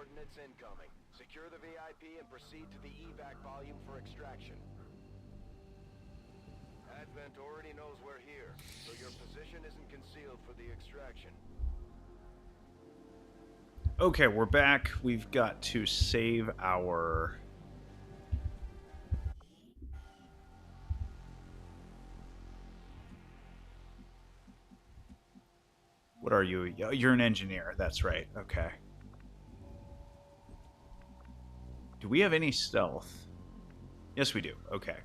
Coordinates incoming. Secure the VIP and proceed to the evac volume for extraction. Advent already knows we're here, so your position isn't concealed for the extraction. Okay, we're back. We've got to save our... What are you? You're an engineer. That's right. Okay. Do we have any stealth? Yes, we do. Okay.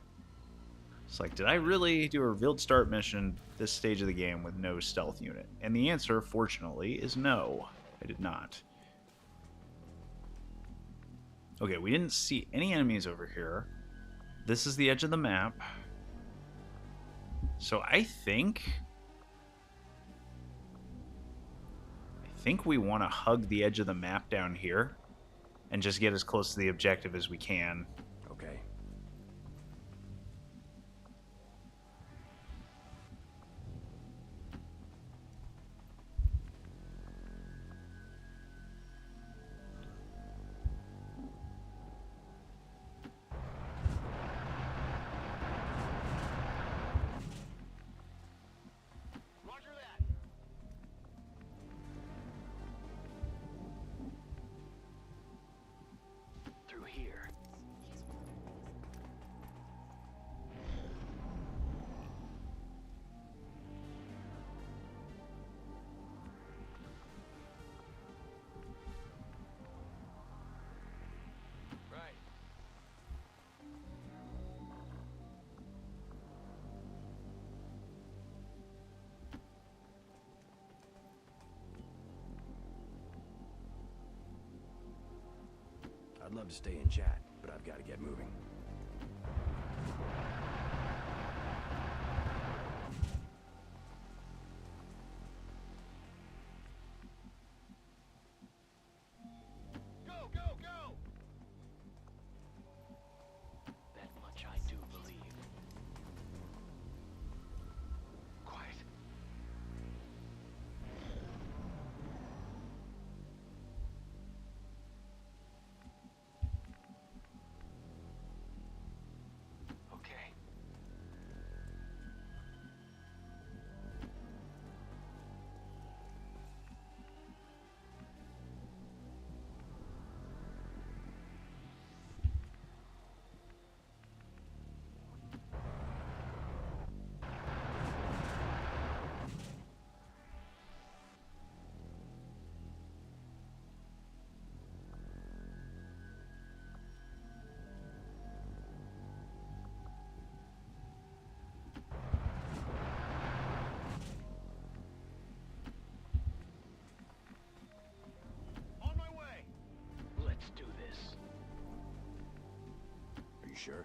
It's like, did I really do a revealed start mission this stage of the game with no stealth unit? And the answer, fortunately, is no. I did not. Okay, we didn't see any enemies over here. This is the edge of the map. So I think we want to hug the edge of the map down here and just get as close to the objective as we can. Okay. I'd love to stay and chat, but I've got to get moving. Go, go, go! That much I do believe. Quiet. Sure.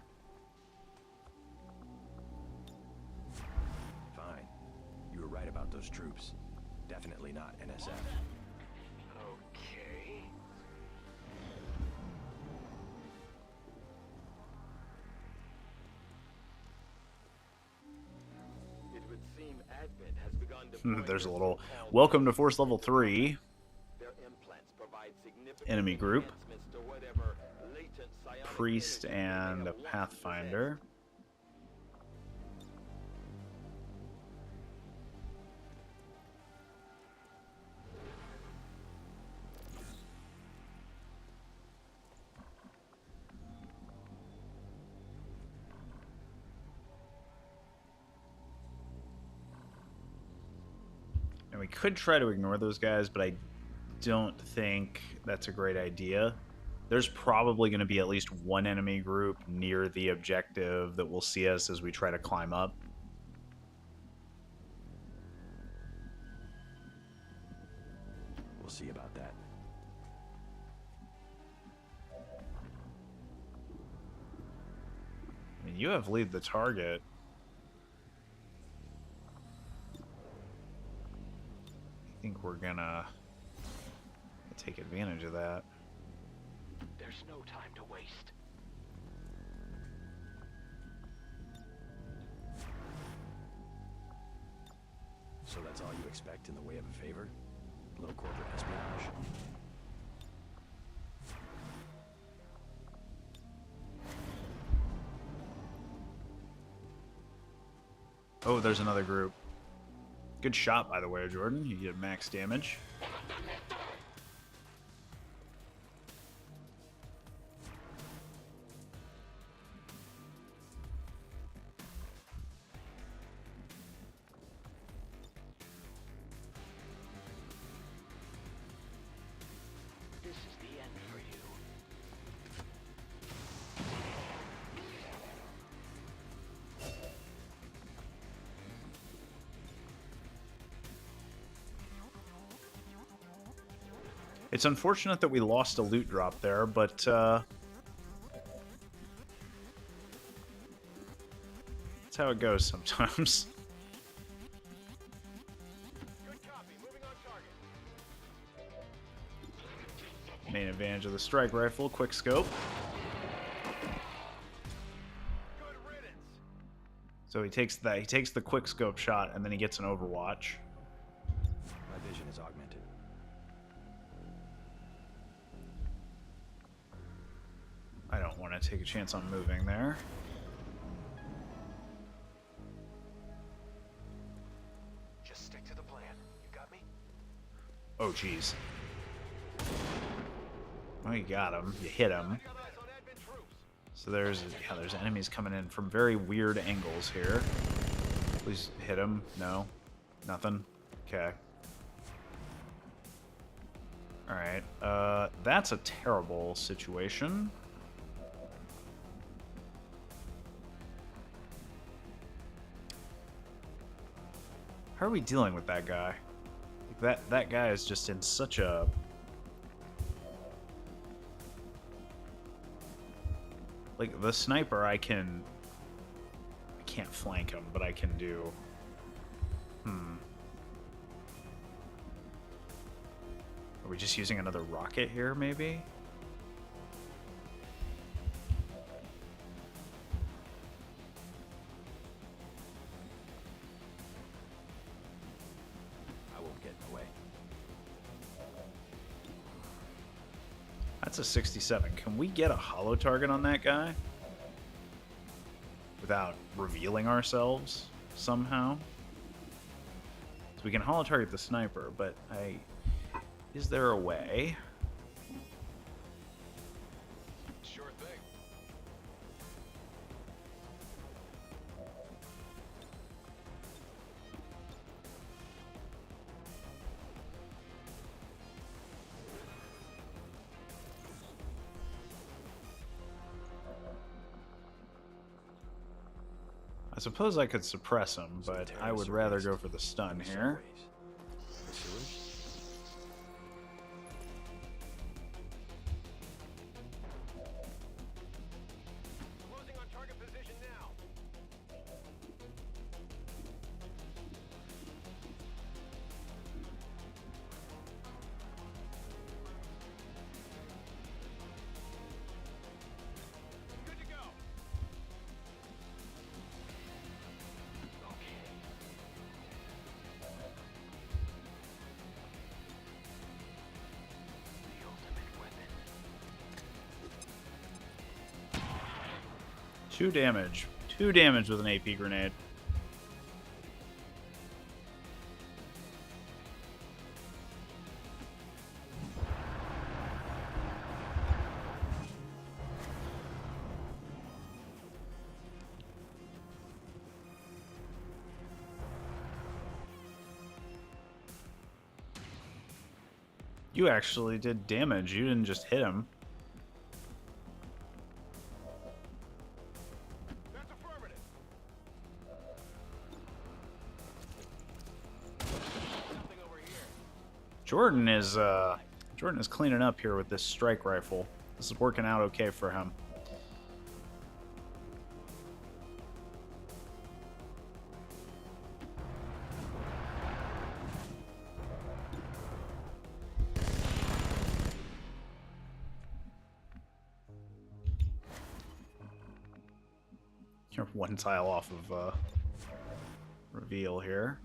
Fine. You were right about those troops. Definitely not NSF. Okay. It would seem Advent has begun to There's a little welcome to Force Level 3 their implants provide significant enemy group. enhancements to whatever latent psionic Priest energy and a they may have once Pathfinder. And we could try to ignore those guys, but I don't think that's a great idea. There's probably going to be at least one enemy group near the objective that will see us as we try to climb up. We'll see about that. I mean, you have lead the target. I think we're gonna take advantage of that. There's no time to waste. So that's all you expect in the way of a favor? A little corporate espionage? Oh, there's another group. Good shot, by the way, Jordan. You get max damage. This is the end for you. It's unfortunate that we lost a loot drop there, but that's how it goes sometimes. Good copy. Moving on target. Main advantage of the strike rifle, quick scope. Good riddance. So he takes the quick scope shot, and then he gets an overwatch. My vision is augmented. I don't want to take a chance on moving there. Just stick to the plan. You got me? Oh, jeez. Oh, you got him. You hit him. Got eyes on admin troops. So there's enemies coming in from very weird angles here. Please hit him. No. Nothing. Okay. Alright. That's a terrible situation. How are we dealing with that guy? Like that guy is just in such a... Like, the sniper, I can't flank him, but I can do... Are we just using another rocket here, maybe? I won't get in the way. That's a 67. Can we get a hollow target on that guy? Without revealing ourselves somehow? So we can hollow target the sniper, but is there a way? Sure thing. I suppose I could suppress him, but I would rather go for the stun here. The sewers? Closing on target position now. Good to go. Okay. The ultimate weapon. 2 damage. 2 damage with an AP grenade. You actually did damage. You didn't just hit him. That's affirmative. Something over here. Jordan is cleaning up here with this strike rifle. This is working out okay for him. You're one tile off of reveal here.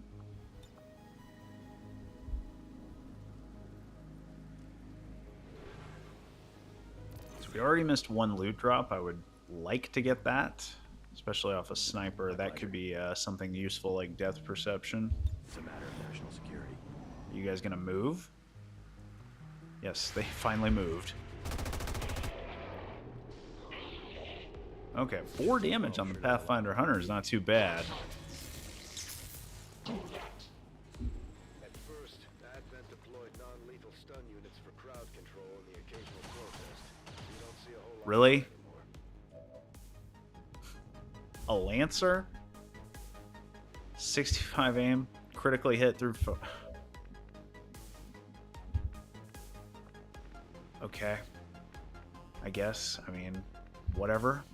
So we already missed one loot drop. I would like to get that. especially off a sniper. That could be something useful like depth perception. It's a matter of national security. Are you guys gonna move? Yes, they finally moved. Okay, 4 damage on the Pathfinder Hunter is not too bad. At first, Advent deployed non-lethal stun units for crowd control and the occasional protest. You don't see a whole lot Really? of that anymore. A Lancer? 65 aim, critically hit through... Okay. I guess. I mean, whatever.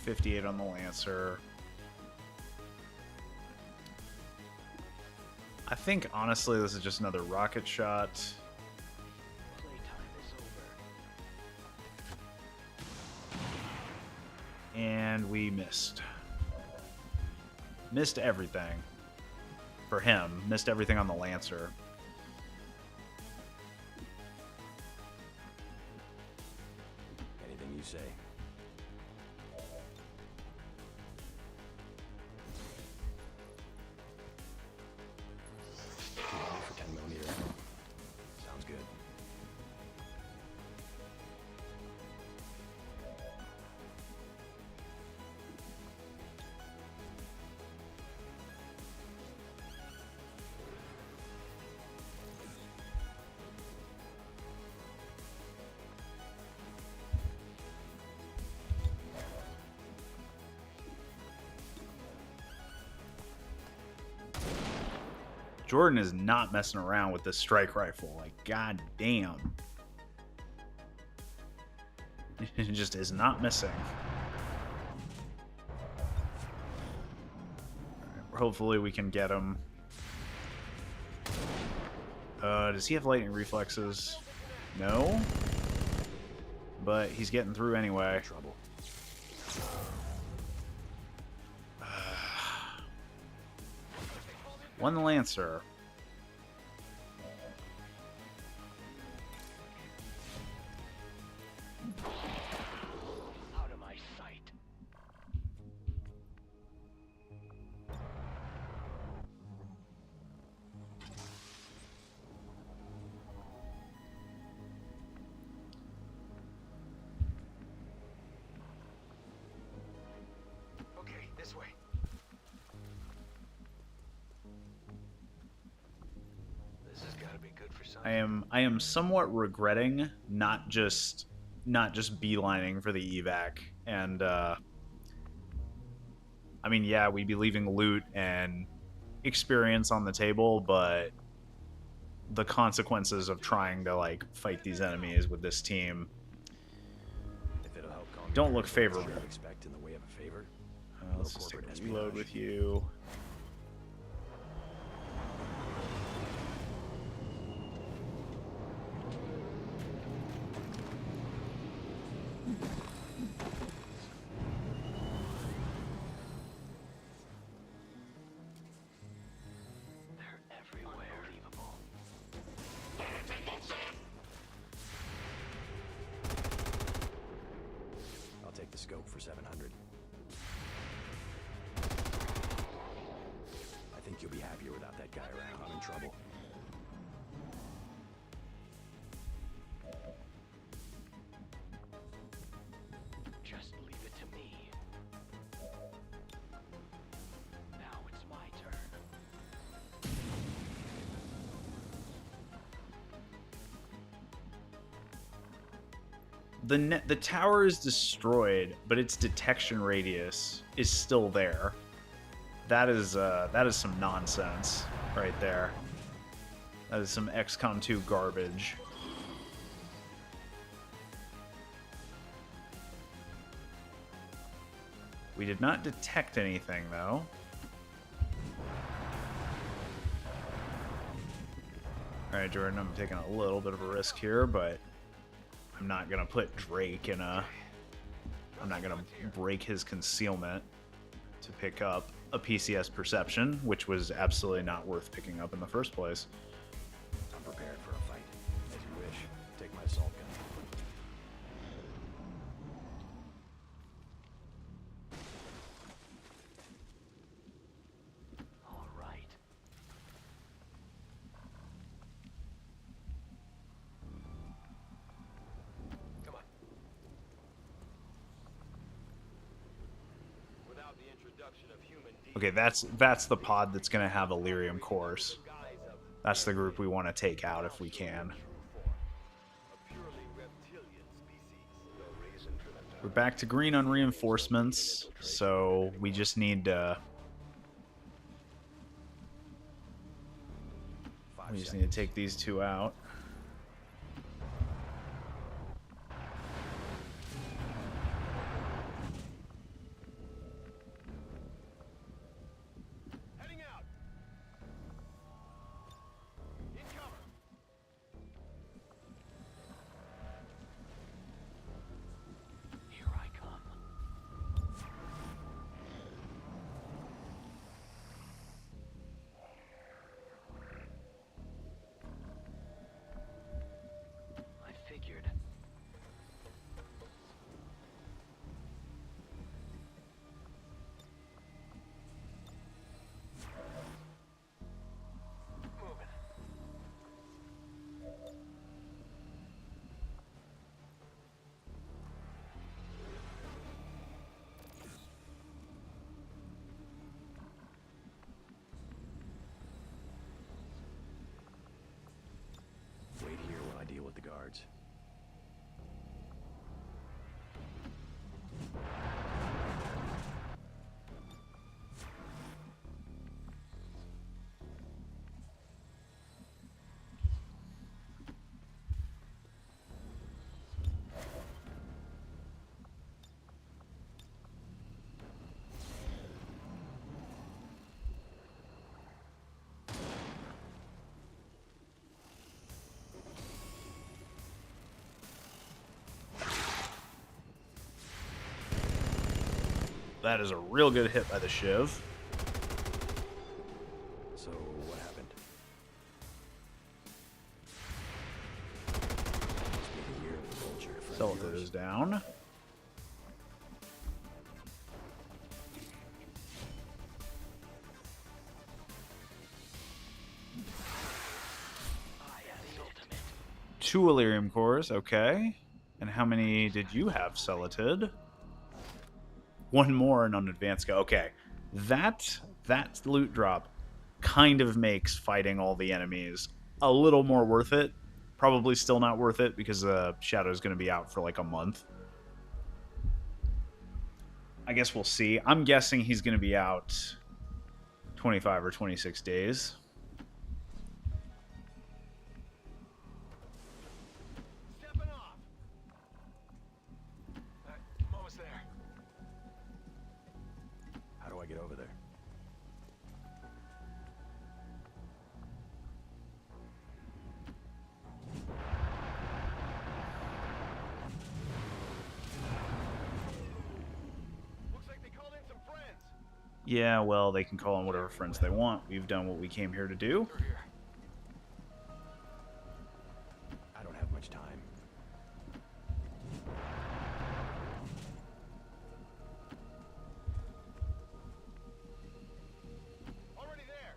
.58 on the Lancer. I think, honestly, this is just another rocket shot. And we missed. Missed everything. For him. Missed everything on the Lancer. Anything you say. For 10mm ammo. Sounds good. Jordan is not messing around with this strike rifle. Like, god damn. It just is not missing. Hopefully we can get him. Does he have lightning reflexes? No. But he's getting through anyway. Trouble. One Lancer. Out of my sight. Okay, this way. This has got to be good for something. I am somewhat regretting not just beelining for the evac. And I mean, yeah, we'd be leaving loot and experience on the table, but the consequences of trying to like fight these enemies with this team If it'll help calm don't your look nerves, favorable. what you expect in the way of a favor? Let's just take a reload with you. They're everywhere. Unbelievable. I'll take the scope for 700. I think you'll be happier without that guy around. I'm in trouble. Just leave it to me. Now it's my turn. The tower is destroyed, but its detection radius is still there. That is some nonsense right there. That is some XCOM 2 garbage. We did not detect anything though. Alright, Jordan, I'm taking a little bit of a risk here, but I'm not gonna put Drake in a... I'm not gonna break his concealment to pick up a PCS perception, which was absolutely not worth picking up in the first place. I'm prepared for a fight. Okay, that's the pod that's going to have Illyrium cores. That's the group we want to take out if we can. We're back to green on reinforcements, so we just need to... We just need to take these two out. Wait here while I deal with the guards. That is a real good hit by the Shiv. So, what happened? Must be the year of the vulture, friend of Celadid yours. is down. Two Illyrium cores, okay. And how many did you have, Celadid? One more and on advanced go. Okay, that loot drop kind of makes fighting all the enemies a little more worth it. Probably still not worth it because Shadow's going to be out for like a month. I guess we'll see. I'm guessing he's going to be out 25 or 26 days. How do I get over there? Looks like they called in some friends. Yeah, well, they can call in whatever friends they want. We've done what we came here to do. I don't have much time. Already there.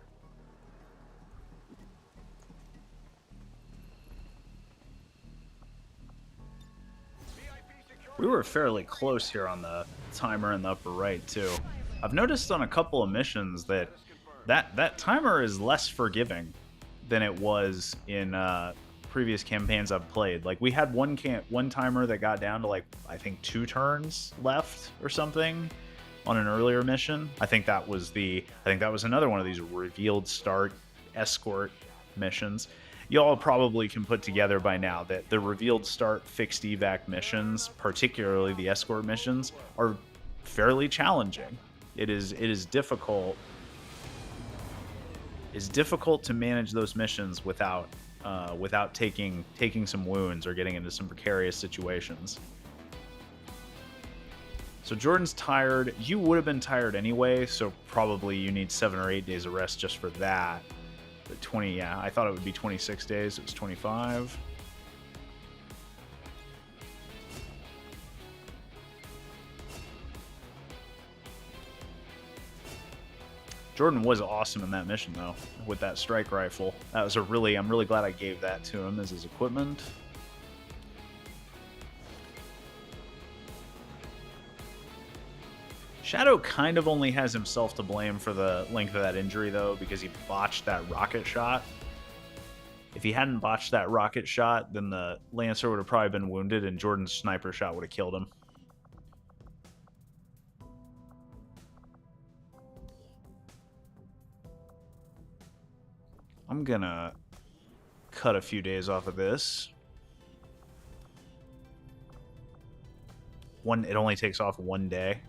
We were fairly close here on the timer in the upper right, too. I've noticed on a couple of missions that that timer is less forgiving than it was in previous campaigns I've played. Like, we had one timer that got down to, like, I think 2 turns left or something on an earlier mission. I think that was another one of these revealed start escort missions. Y'all probably can put together by now that the revealed start fixed evac missions, particularly the escort missions, are fairly challenging. It is difficult. It's difficult to manage those missions without taking some wounds or getting into some precarious situations. So Jordan's tired. You would have been tired anyway, so probably you need 7 or 8 days of rest just for that. But 20, yeah, I thought it would be 26 days. It was 25. Jordan was awesome in that mission, though, with that strike rifle. That was I'm really glad I gave that to him as his equipment. Shadow kind of only has himself to blame for the length of that injury, though, because he botched that rocket shot. If he hadn't botched that rocket shot, then the Lancer would have probably been wounded, and Jordan's sniper shot would have killed him. I'm gonna cut a few days off of this. It only takes off 1 day.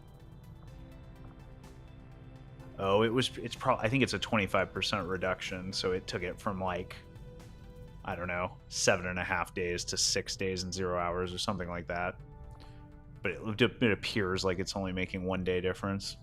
Oh, it's probably, I think it's a 25% reduction, so it took it from like, I don't know, 7.5 days to 6 days and 0 hours or something like that. But it appears like it's only making 1 day difference.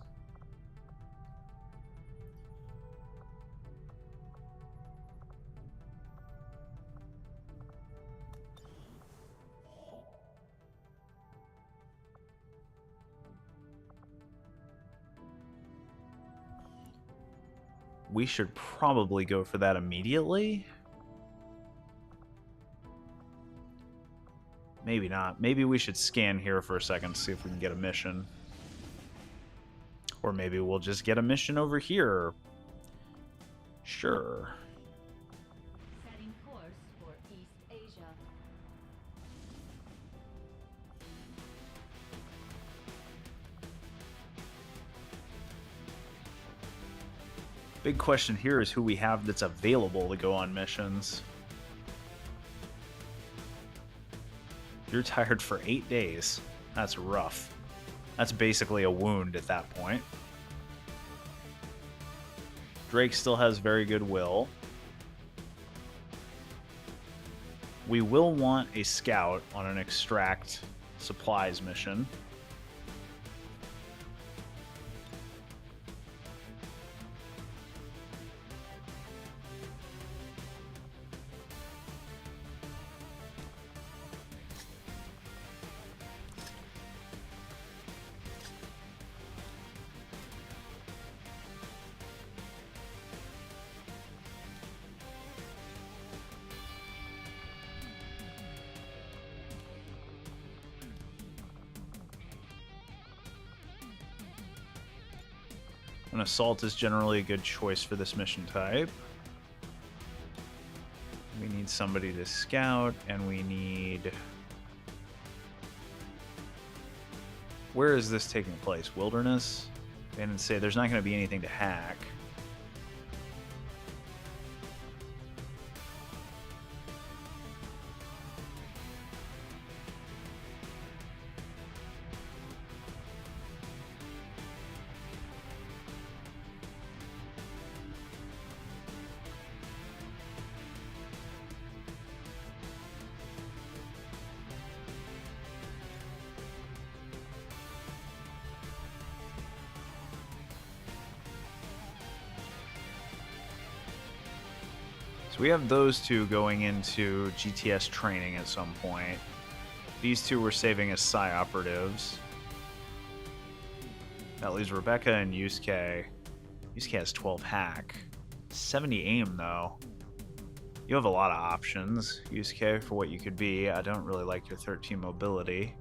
We should probably go for that immediately. Maybe not. Maybe we should scan here for a second to see if we can get a mission. Or maybe we'll just get a mission over here. Sure. Setting course for East Asia. Big question here is who we have that's available to go on missions. You're tired for 8 days. That's rough. That's basically a wound at that point. Drake still has very good will. We will want a scout on an extract supplies mission. An assault is generally a good choice for this mission type. We need somebody to scout, and we need... Where is this taking place? Wilderness? They didn't say there's not going to be anything to hack. So we have those two going into GTS training at some point. These two we're saving as Psi operatives. That leaves Rebecca and Yusuke. Yusuke has 12 hack. 70 aim, though. You have a lot of options, Yusuke, for what you could be. I don't really like your 13 mobility.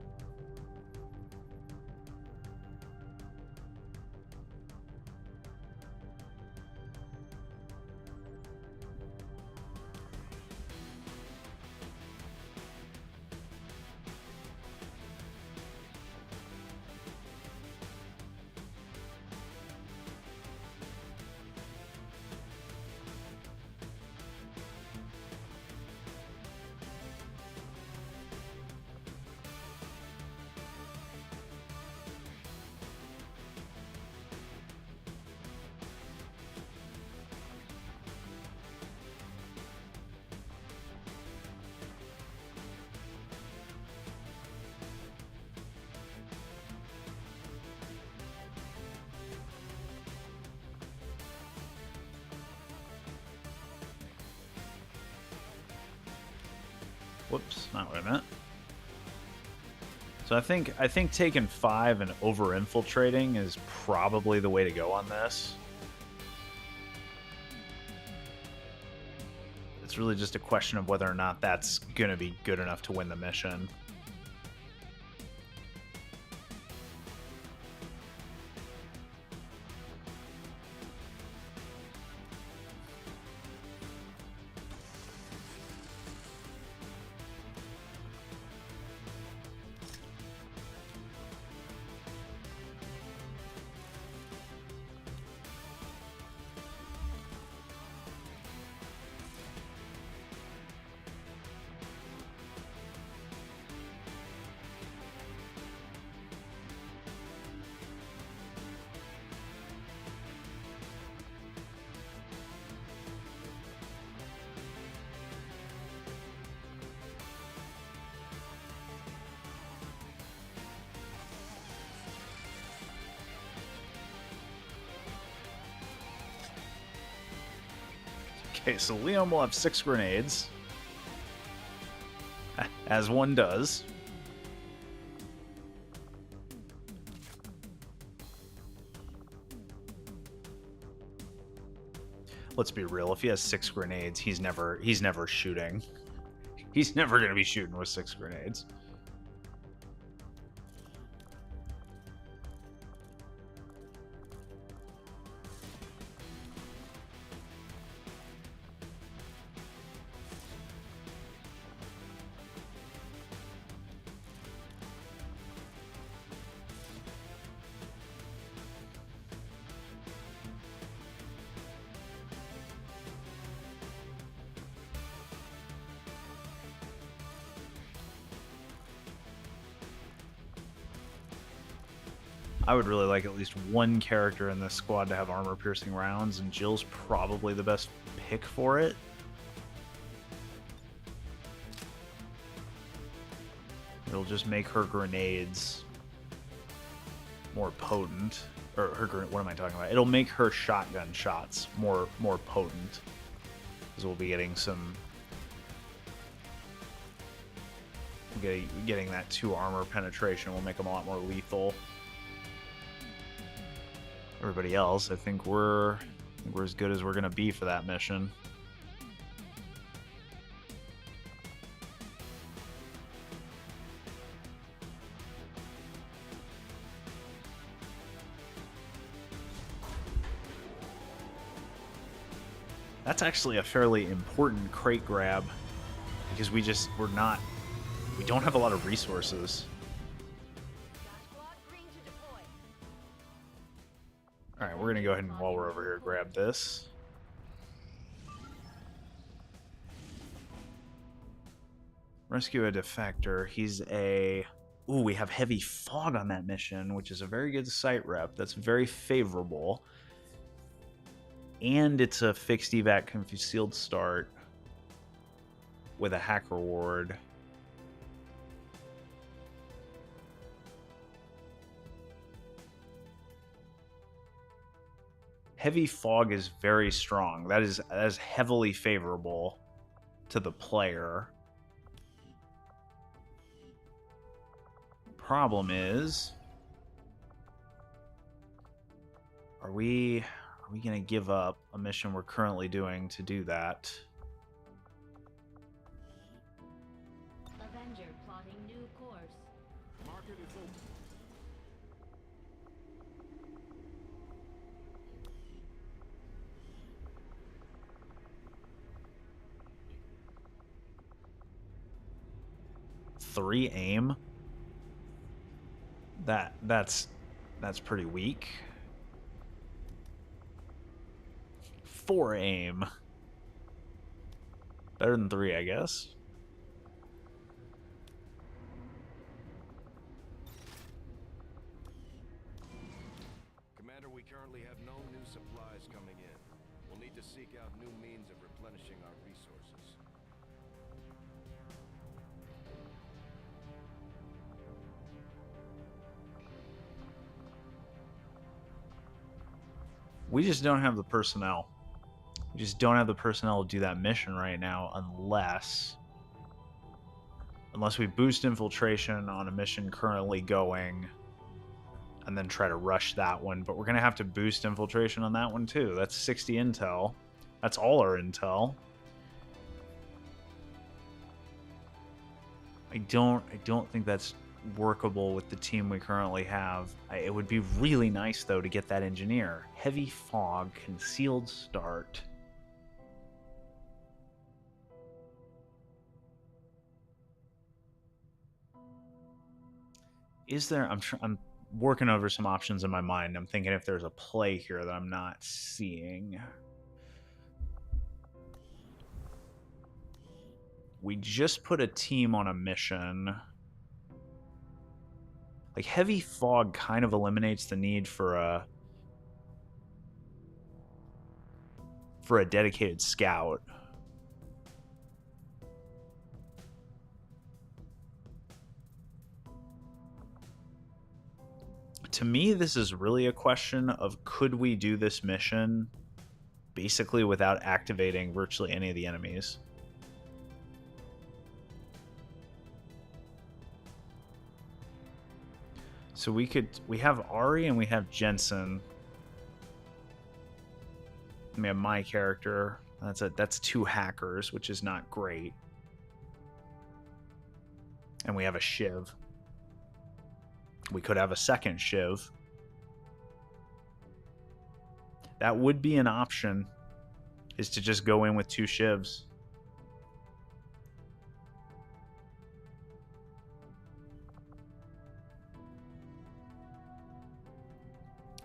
Whoops, not what I meant. So I think taking 5 and over-infiltrating is probably the way to go on this. It's really just a question of whether or not that's going to be good enough to win the mission. Okay, so Liam will have 6 grenades. As one does. Let's be real, if he has 6 grenades, he's never shooting. He's never going to be shooting with 6 grenades. I would really like at least one character in this squad to have armor-piercing rounds, and Jill's probably the best pick for it. It'll just make her grenades more potent. Or what am I talking about? It'll make her shotgun shots more potent. Because we'll be getting some... Getting that 2 armor penetration will make them a lot more lethal. Everybody else, I think we're as good as we're gonna be for that mission. That's actually a fairly important crate grab because we don't have a lot of resources. Alright, we're gonna go ahead and, while we're over here, grab this. Rescue a defector. He's a... Ooh, we have heavy fog on that mission, which is a very good site rep. That's very favorable. And it's a fixed evac concealed start with a hack reward. Heavy fog is very strong. That is heavily favorable to the player. Problem is, are we going to give up a mission we're currently doing to do that? Avenger plotting new course. Market is open. Three aim? That's pretty weak. 4 aim. Better than 3, I guess. Commander, we currently have no new supplies coming in. We'll need to seek out new means of replenishing our resources. We just don't have the personnel. We just don't have the personnel to do that mission right now unless we boost infiltration on a mission currently going and then try to rush that one. But we're going to have to boost infiltration on that one too. That's 60 intel. That's all our intel. I don't think that's workable with the team we currently have. It would be really nice though to get that engineer. Heavy fog, concealed start. Is there... I'm working over some options in my mind. I'm thinking if there's a play here that I'm not seeing. We just put a team on a mission. Like, heavy fog kind of eliminates the need for a dedicated scout. To me, this is really a question of could we do this mission basically without activating virtually any of the enemies. So we have Ari and we have Jensen. We have my character. That's 2 hackers, which is not great. And we have a Shiv. We could have a second Shiv. That would be an option, is to just go in with 2 Shivs.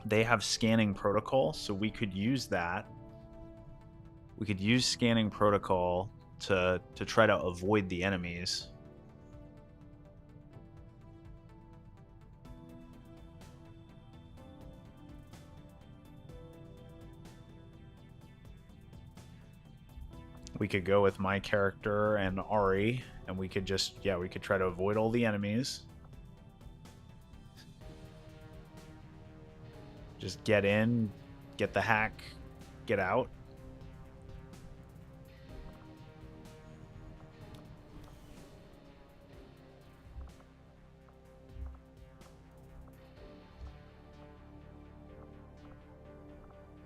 They have scanning protocol, so we could use that. We could use scanning protocol to try to avoid the enemies. We could go with my character and Ari, and we could just, we could try to avoid all the enemies. Just get in, get the hack, get out.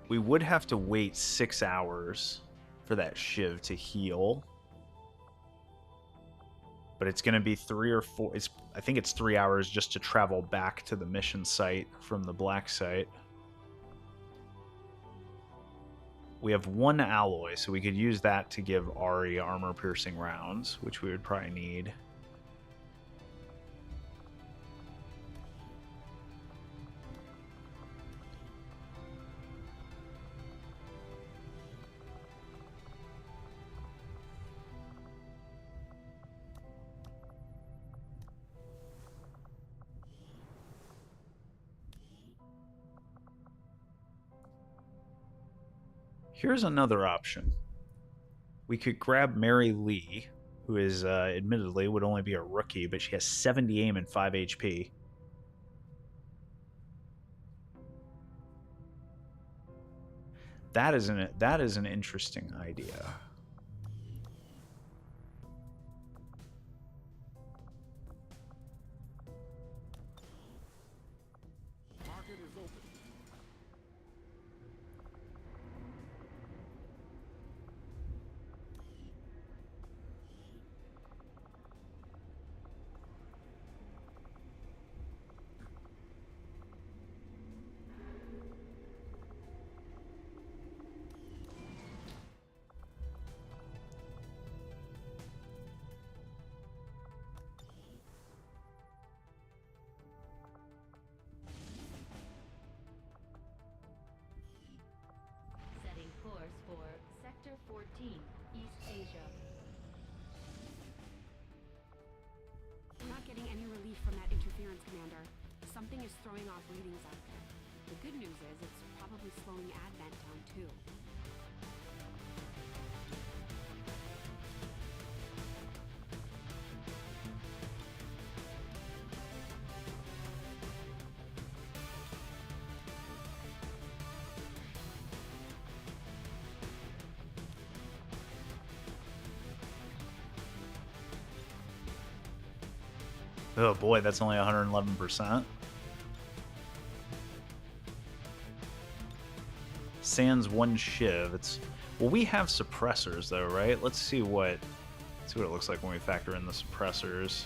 We would have to wait 6 hours for that Shiv to heal. But it's going to be 3 or 4... I think it's 3 hours just to travel back to the mission site from the black site. We have 1 alloy, so we could use that to give Ari armor-piercing rounds, which we would probably need. Here's another option. We could grab Mary Lee, who is admittedly would only be a rookie, but she has 70 aim and 5 HP. That is an interesting idea. Market is open. Setting course for Sector 14, East Asia. We're not getting any relief from that interference, Commander. Something is throwing off readings out there. The good news is it's probably slowing Advent down too. Oh boy, that's only 111%. Sans 1 Shiv. Well, we have suppressors though, right? Let's see what it looks like when we factor in the suppressors.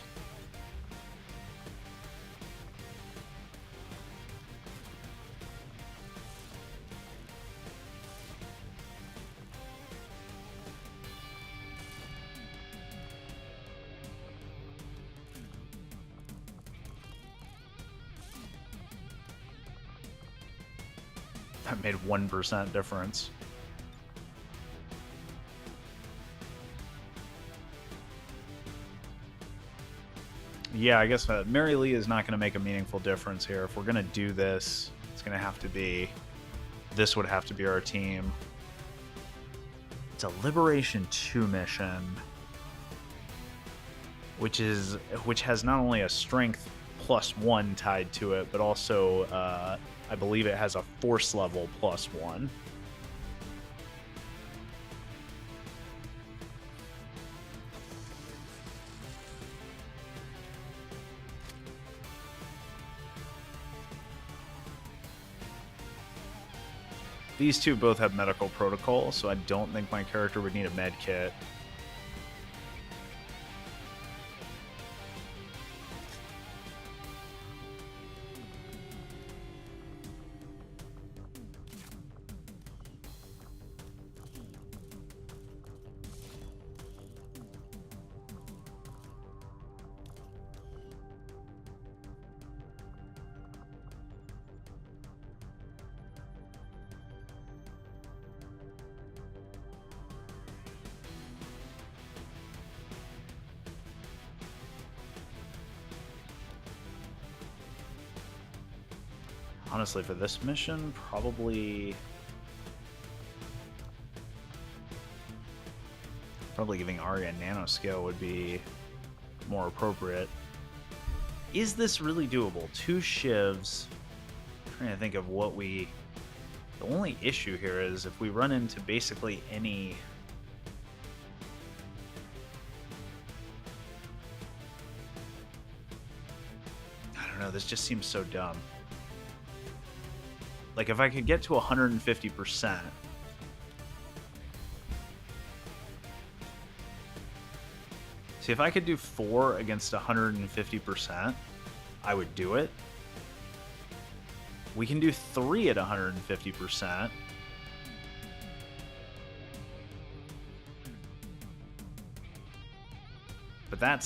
That made 1% difference. Yeah, I guess Mary Lee is not going to make a meaningful difference here. If we're going to do this, it's going to have to be... This would have to be our team. It's a Liberation 2 mission, which has not only a strength +1 tied to it, but also I believe it has a force level +1. These two both have medical protocol, so I don't think my character would need a med kit. Honestly, for this mission, probably giving Arya a nanoscale would be more appropriate. Is this really doable? 2 shivs. I'm trying to think of what we... The only issue here is if we run into basically any... I don't know, this just seems so dumb. Like, if I could get to 150%... See, if I could do 4 against 150%, I would do it. We can do 3 at 150%. But that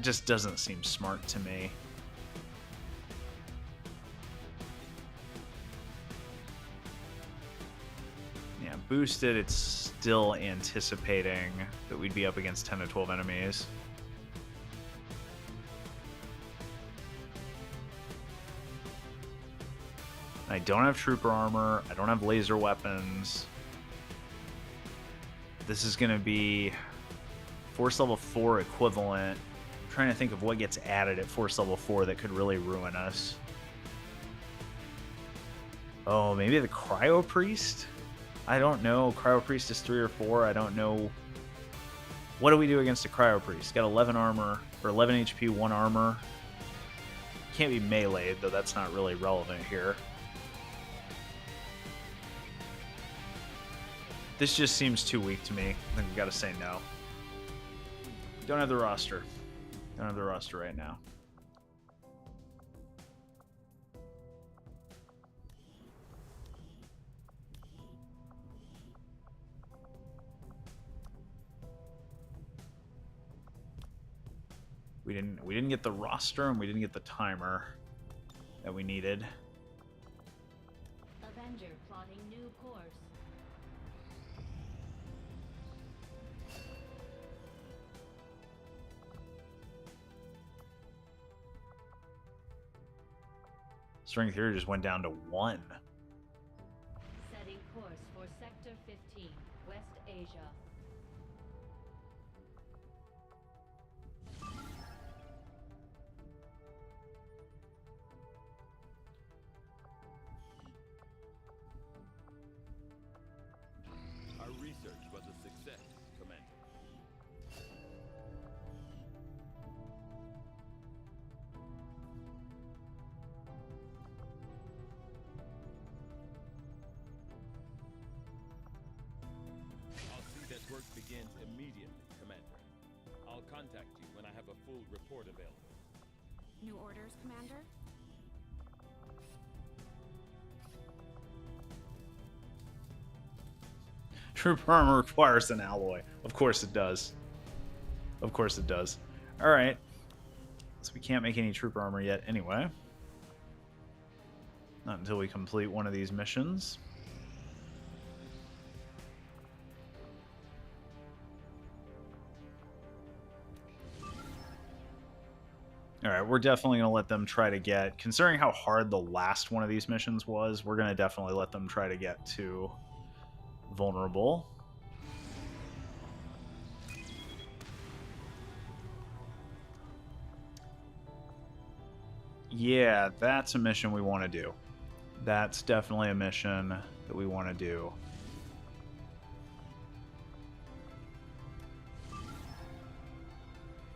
just doesn't seem smart to me. Yeah, boosted, it's still anticipating that we'd be up against 10 to 12 enemies. I don't have trooper armor. I don't have laser weapons. This is going to be force level 4 equivalent. I'm trying to think of what gets added at force level 4 that could really ruin us. Oh, maybe the cryo priest? I don't know. Cryo priest is 3 or 4. I don't know. What do we do against a cryo priest? Got 11 armor, or 11 HP, 1 armor. Can't be meleeed, though that's not really relevant here. This just seems too weak to me. I think we gotta say no. Don't have the roster. Don't have the roster right now. We didn't get the roster, and we didn't get the timer that we needed. Avenger plotting new course. Strength here just went down to 1. Setting course for Sector 15, West Asia. Our research was a success, Commander. I'll see that work begins immediately, Commander. I'll contact you when I have a full report available. New orders, Commander? Trooper armor requires an alloy. Of course it does. Of course it does. Alright. So we can't make any trooper armor yet anyway. Not until we complete one of these missions. Alright, we're definitely going to let them try to get... Considering how hard the last one of these missions was, we're going to definitely let them try to get to vulnerable. Yeah, that's a mission we want to do. That's definitely a mission that we want to do.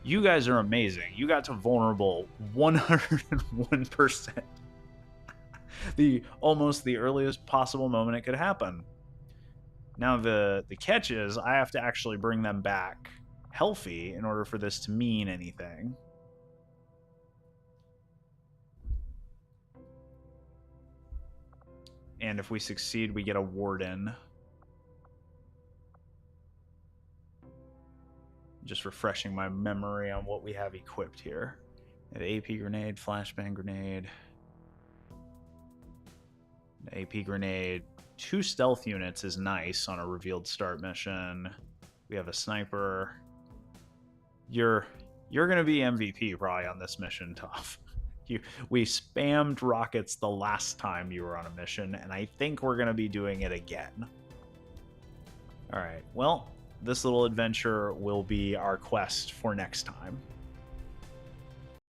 You guys are amazing. You got to vulnerable 101%. almost the earliest possible moment it could happen. Now the catch is I have to actually bring them back healthy in order for this to mean anything. And if we succeed, we get a warden. Just refreshing my memory on what we have equipped here. We have AP grenade, flashbang grenade. AP grenade. 2 stealth units is nice on a revealed start mission. We have a sniper. You're gonna be MVP probably on this mission, Tough. We spammed rockets the last time you were on a mission, and I think we're gonna be doing it again. All right. Well, this little adventure will be our quest for next time.